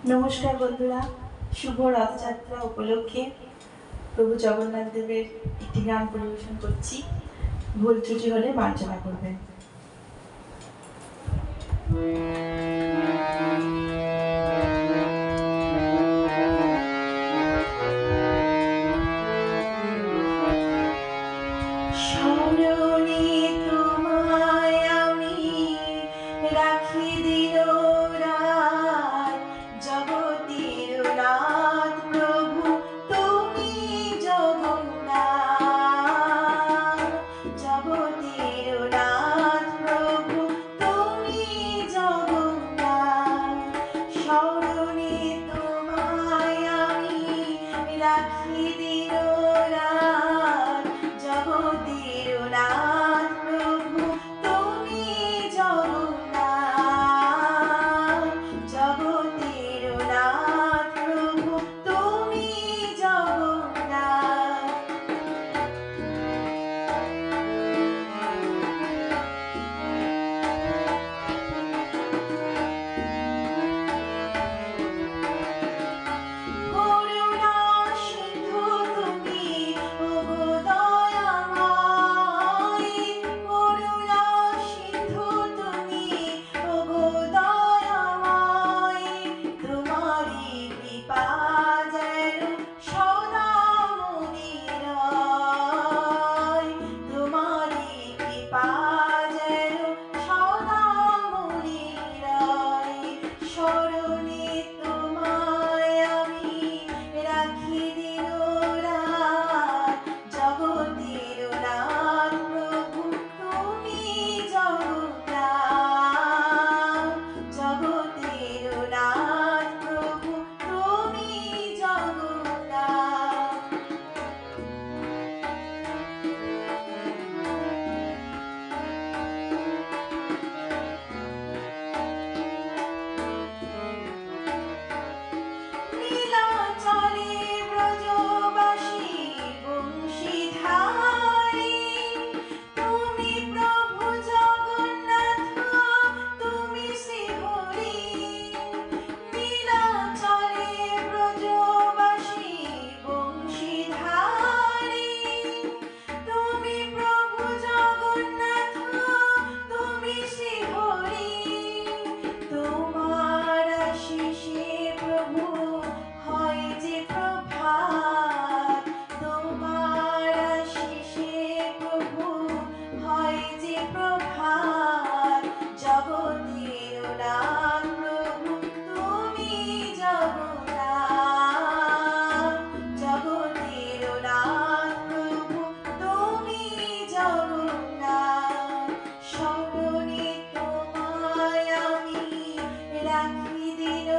নমস্কার বন্ধুরা, শুভ রথযাত্রা উপলক্ষে প্রভু জগন্নাথ দেবের একটি গান পরিবেশন করছি। ভুল ত্রুটি হলে মার্জনা করবেন। স্মরণে তোমায় আমি রাখি দিন রাত, জগতের নাথ প্রভু তুমি জগন্নাথ। জগতের নাথ প্রভু তুমি জগন্নাথ। স্মরণে তোমায় আমি রাখি দিন রাত, জগতের নাথ প্রভু তুমি জগন্নাথ। জগতের নাথ প্রভু তুমি জগন্নাথ। করুণা সিন্ধু তুমি ওগো দয়াময়, করুণা সিন্ধু তুমি ওগো দয়াময়। তোমারই কৃপা যেন সদা মনে রয়, তোমারই কৃপা যেন সদা মনে রয়। স্মরণে তোমায় আমি রাখি দিন রাত, জগতের নাথ প্রভু তুমি জগন্নাথ। জগতের নাথ প্রভু তুমি জগন্নাথ। নীলাচলে ব্রজবাসী বংশীধারী, তুমি প্রভু জগন্নাথ, তুমি শ্রীহরি। নীলাচলে ব্রজবাসী বংশীধারী, তুমি প্রভু জগন্নাথ, তুমি শ্রীহরি। তোমার আশিসে প্রভু হয় যে প্রভাত, তোমার আশিসে প্রভু হয় যে প্রভাত। জগতের নাথ প্রভু তুমি জগন্নাথ। জগতের নাথ প্রভু তুমি জগন্নাথ। স্মরণে তোমায় আমি রাখি দিন